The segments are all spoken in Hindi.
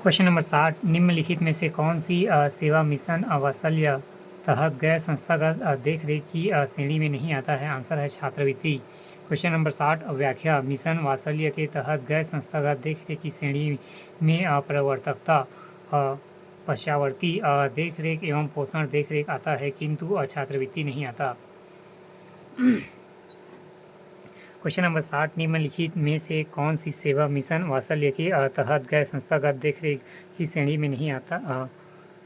क्वेश्चन नंबर 60 निम्नलिखित में से कौन सी सेवा मिशन वात्सल्य तहत गैर संस्थागत देखरेख की श्रेणी में नहीं आता है? आंसर है छात्रवृत्ति। क्वेश्चन नंबर 60 व्याख्या मिशन वात्सल्य के तहत गैर संस्थागत देखरेख की श्रेणी में प्रवर्तकता पश्चावर्ती देखरेख एवं पोषण देखरेख आता है, किंतु छात्रवृत्ति नहीं आता। क्वेश्चन नंबर 60 निम्नलिखित में से कौन सी सेवा मिशन वात्सल्य के तहत गैर संस्थागत देखरेख की श्रेणी में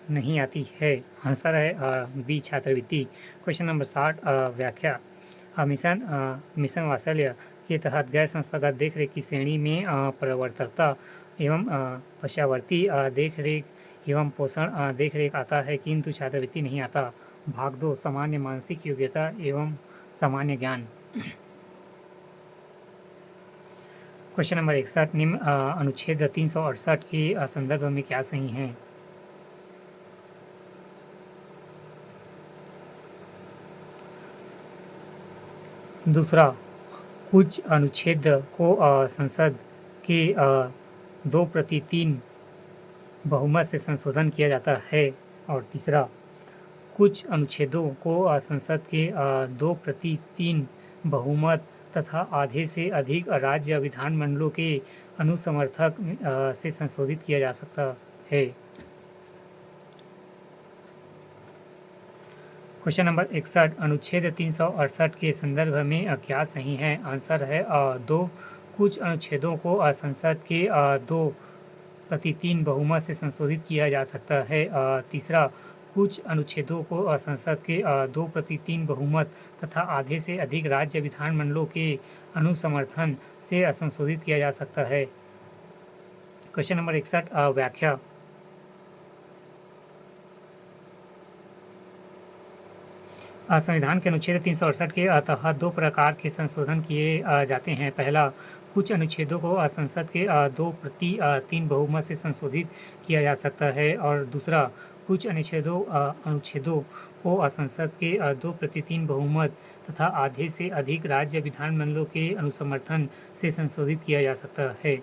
नहीं आती है? आंसर है बी छात्रवृत्ति। क्वेश्चन नंबर 60 व्याख्या मिशन वात्सल्य के तहत गैर संस्थागत देखरेख की श्रेणी में प्रवर्तकता एवं पश्चावर्ती देखरेख एवं पोषण देखरेख आता है, किंतु छात्रवृत्ति नहीं आता। भाग 2 सामान्य मानसिक योग्यता एवं सामान्य ज्ञान। क्वेश्चन नंबर 61 निम्न अनुच्छेद 368 के संदर्भ में क्या सही है? दूसरा, कुछ अनुच्छेद को संसद के 2/3 बहुमत से संशोधन किया जाता है। और तीसरा, कुछ अनुच्छेदों को संसद के 2/3 बहुमत तथा आधे से अधिक राज्य विधानमंडलों के अनुसमर्थक से संशोधित किया जा सकता है। क्वेश्चन नंबर 61 अनुच्छेद 368 के संदर्भ में क्या सही है? आंसर है 2। कुछ अनुच्छेदों को संसद के 2/3 बहुमत से संशोधित किया जा सकता है। तीसरा, कुछ अनुच्छेदों को संसद के 2/3 बहुमत तथा आधे से अधिक राज्य विधानमंडलों के अनुसमर्थन से संशोधित किया जा सकता है। क्वेश्चन नंबर 61 व्याख्या संविधान के अनुच्छेद 368 के तहत 2 प्रकार के संशोधन किए जाते हैं। पहला, कुछ अनुच्छेदों को संसद के 2/3 बहुमत से संशोधित किया जा सकता है। और दूसरा, कुछ अनुच्छेदों को संसद के 2/3 बहुमत तथा आधे से अधिक राज्य विधानमंडलों के अनुसमर्थन से संशोधित किया जा सकता है।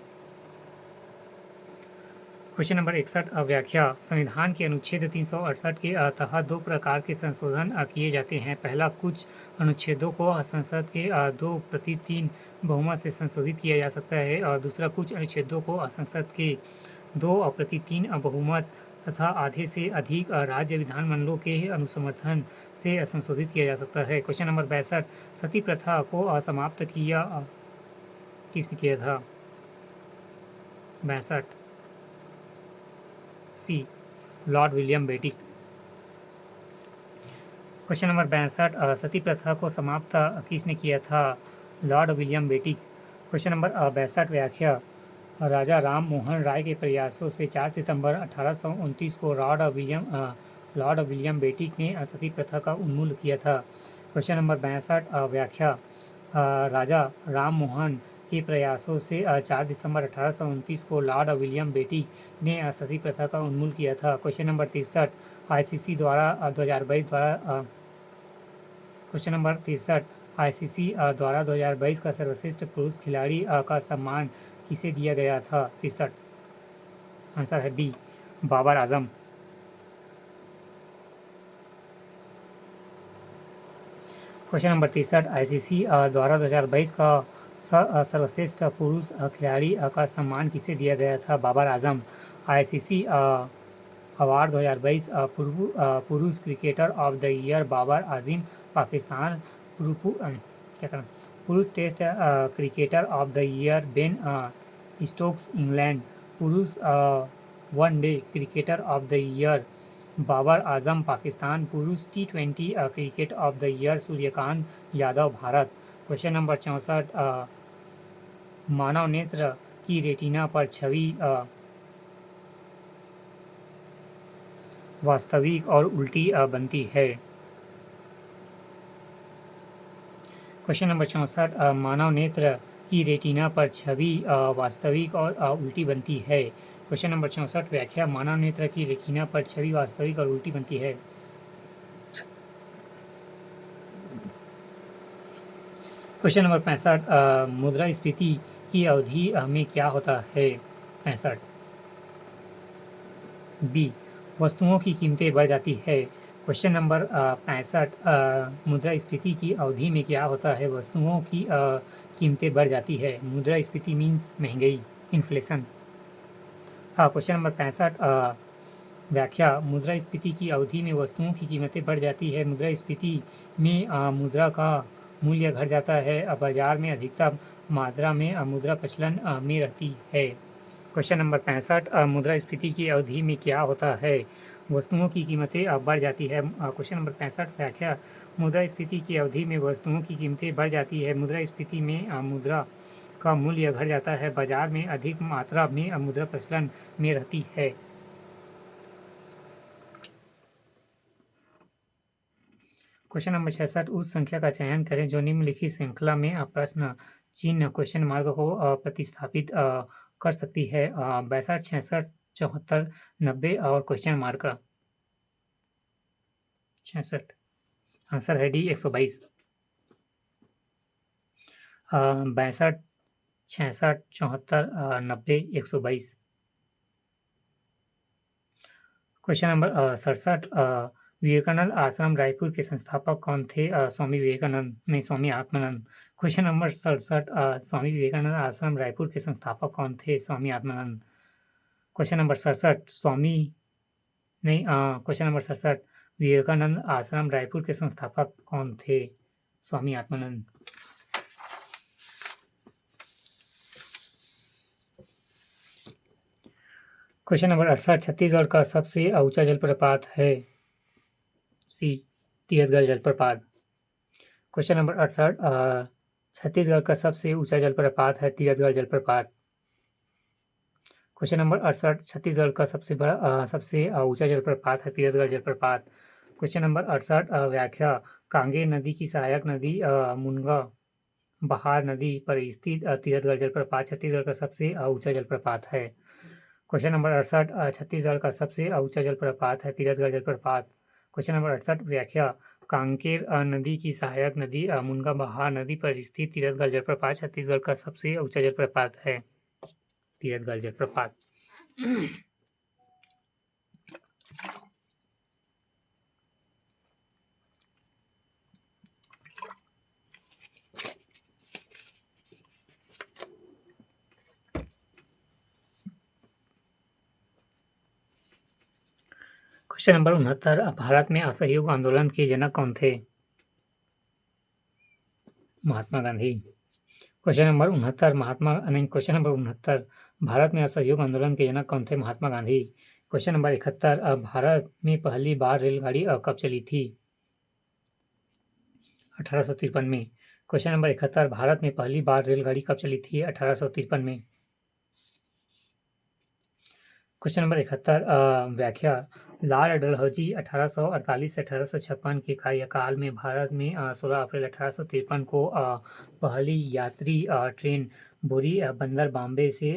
क्वेश्चन नंबर 61 व्याख्या संविधान के अनुच्छेद 368 के तहत 2 प्रकार के संशोधन किए जाते हैं। पहला, कुछ अनुच्छेदों को संसद के 2/3 बहुमत से संशोधित किया जा सकता है। और दूसरा, कुछ अनुच्छेदों को संसद के 2/3 बहुमत तथा आधे से अधिक राज्य विधानमंडलों के अनुसमर्थन से संशोधित किया जा सकता है। क्वेश्चन नंबर 62 सती प्रथा को समाप्त किसने किया था? 62 सी lord William Bentinck. Question number 62 सती प्रथा को समाप्त किसने किया था? Lord William Bentinck. Question number 62 व्याख्या राजा राम मोहन राय के प्रयासों से 4 सितंबर 1829 को लॉर्ड विलियम बेटिक ने सती प्रथा का उन्मूलन किया था। क्वेश्चन नंबर 62 व्याख्या राजा राम मोहन के प्रयासों से 4 दिसंबर 1829 को लॉर्ड विलियम बेटिक ने सती प्रथा का उन्मूलन किया था। क्वेश्चन नंबर 63 आईसीसी द्वारा 2022 द्वारा क्वेश्चन नंबर 63 आईसीसी द्वारा 2022 का सर्वश्रेष्ठ पुरुष खिलाड़ी का सम्मान किसे दिया गया था? 63 आंसर है B Babar Azam. Question number 63 ICC द्वारा 2022 का सर्वश्रेष्ठ पुरुष खिलाड़ी का सम्मान किसे दिया गया था? बाबर आजम। आईसीसी अवार्ड 2022 पुरुष cricketer of the year Babar Azam Pakistan. पुरुष test cricketer of the year Ben Stokes England. पुरुष one day cricketer of the year Babar Azam Pakistan. पुरुष T20 cricket of the year Suryakant Yadav Bharat. क्वेश्चन नंबर 64 मानव नेत्र की रेटिना पर छवि वास्तविक और उल्टी बनती है। क्वेश्चन नंबर 64 मानव नेत्र की रेटिना पर छवि वास्तविक और उल्टी बनती है। क्वेश्चन नंबर 64 व्याख्या मानव नेत्र की रेटिना पर छवि वास्तविक और उल्टी बनती है। क्वेश्चन नंबर 65 मुद्रास्फीति की अवधि में क्या होता है? 65 बी वस्तुओं की कीमतें बढ़ जाती है। क्वेश्चन नंबर 65 मुद्रास्फीति की अवधि में क्या होता है? वस्तुओं की कीमतें बढ़ जाती है। मुद्रास्फीति मीन्स महंगाई, इन्फ्लेशन। क्वेश्चन नंबर 65 व्याख्या। मुद्रास्फीति की अवधि में वस्तुओं की कीमतें बढ़ जाती है। मुद्रास्फीति में मुद्रा का मूल्य घट जाता है। बाजार में अधिकतम मात्रा में मुद्रा प्रचलन में रहती है। क्वेश्चन नंबर 65 मुद्रास्फीति की अवधि में क्या होता है? वस्तुओं की कीमतें बढ़ जाती है। क्वेश्चन नंबर 65 व्याख्या। मुद्रास्फीति की अवधि में वस्तुओं की कीमतें बढ़ जाती है। मुद्रास्फीति में मुद्रा का मूल्य घट जाता है। बाजार में अधिक मात्रा में मुद्रा प्रचलन में रहती है। क्वेश्चन नंबर 66 उस संख्या का चयन करें जो निम्नलिखित श्रृंखला में प्रश्न चिन्ह क्वेश्चन मार्क को प्रतिस्थापित कर सकती है। 62, 66, 74, 90 और क्वेश्चन मार्क 66। आंसर है डी 122। 62, 66, 74, 90, 122। क्वेश्चन नंबर 67 विवेकानंद आश्रम रायपुर के संस्थापक कौन थे? स्वामी विवेकानंद नहीं, स्वामी आत्मानंद। क्वेश्चन नंबर 67 स्वामी विवेकानंद आश्रम रायपुर के संस्थापक कौन थे? स्वामी आत्मानंद। क्वेश्चन नंबर 67 स्वामी नहीं क्वेश्चन नंबर 67 विवेकानंद आश्रम रायपुर के संस्थापक कौन थे? स्वामी आत्मानंद। क्वेश्चन नंबर 68 छत्तीसगढ़ का सबसे ऊंचा जलप्रपात है। सी तीरथगढ़ जलप्रपात। क्वेश्चन नंबर 68 छत्तीसगढ़ का सबसे ऊंचा जलप्रपात है तीरथगढ़ जलप्रपात। क्वेश्चन नंबर 68 छत्तीसगढ़ का सबसे ऊंचा जलप्रपात है तीरथगढ़ जलप्रपात। क्वेश्चन नंबर 68 व्याख्या। कांगेर नदी की सहायक नदी मुनगा बहार नदी पर स्थित तीरथगढ़ जलप्रपात छत्तीसगढ़ का सबसे ऊंचा जलप्रपात है। क्वेश्चन नंबर 68 छत्तीसगढ़ का सबसे ऊंचा जलप्रपात है तीरथगढ़ जलप्रपात। क्वेश्चन नंबर 68 व्याख्या। कांकेर नदी की सहायक नदी मुनगा बहार नदी पर स्थित तीरथगढ़ जलप्रपात छत्तीसगढ़ का सबसे ऊंचा जलप्रपात है तीरथगढ़ जलप्रपात। क्वेश्चन नंबर 69 भारत में असहयोग आंदोलन के जनक कौन थे? महात्मा गांधी। क्वेश्चन नंबर 69 भारत में असहयोग आंदोलन के जनक कौन थे? महात्मा गांधी। क्वेश्चन नंबर 71 भारत में पहली बार रेलगाड़ी कब चली थी? 1853 में। क्वेश्चन नंबर 71 भारत में पहली बार रेलगाड़ी कब चली थी? 1853 में। क्वेश्चन नंबर 71 व्याख्या। लाल डलहौजी 1848 से 1856 के कार्यकाल में भारत में 16 अप्रैल 1853 को पहली यात्री ट्रेन बोरी बंदर बॉम्बे से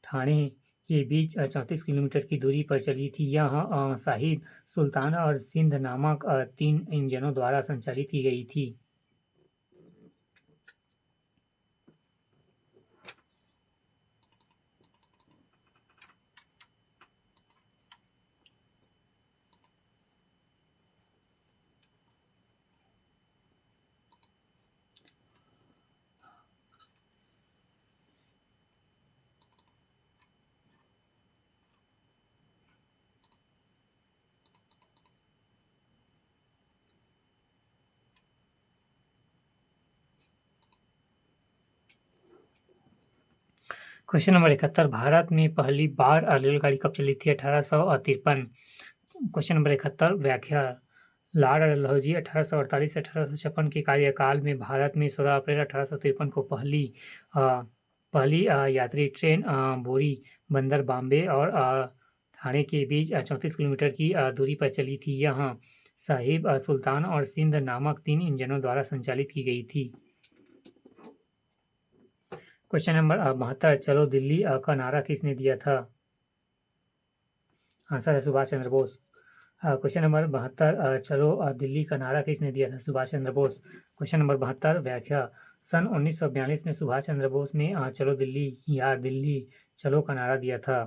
ठाणे के बीच 34 किलोमीटर की दूरी पर चली थी। यह साहिब सुल्तान और सिंध नामक 3 इंजनों द्वारा संचालित की गई थी। क्वेश्चन नंबर 71 भारत में पहली बार रेलगाड़ी कब चली थी? 1853। क्वेश्चन नंबर 71 व्याख्या। लाल डलहौजी 1848 से 1856 के कार्यकाल में भारत में 16 अप्रैल 1853 को पहली यात्री ट्रेन बोरी बंदर बॉम्बे और ठाणे के बीच 34 किलोमीटर की दूरी पर चली थी। यह साहिब सुल्तान और सिंध नामक 3 इंजनों द्वारा संचालित की गई थी। क्वेश्चन नंबर 72 चलो दिल्ली का नारा किसने दिया था? आंसर है सुभाष चंद्र बोस। क्वेश्चन नंबर 72 चलो दिल्ली का नारा किसने दिया था? सुभाष चंद्र बोस। क्वेश्चन नंबर 72 व्याख्या। सन 1942 में सुभाष चंद्र बोस ने चलो दिल्ली या दिल्ली चलो का नारा दिया था।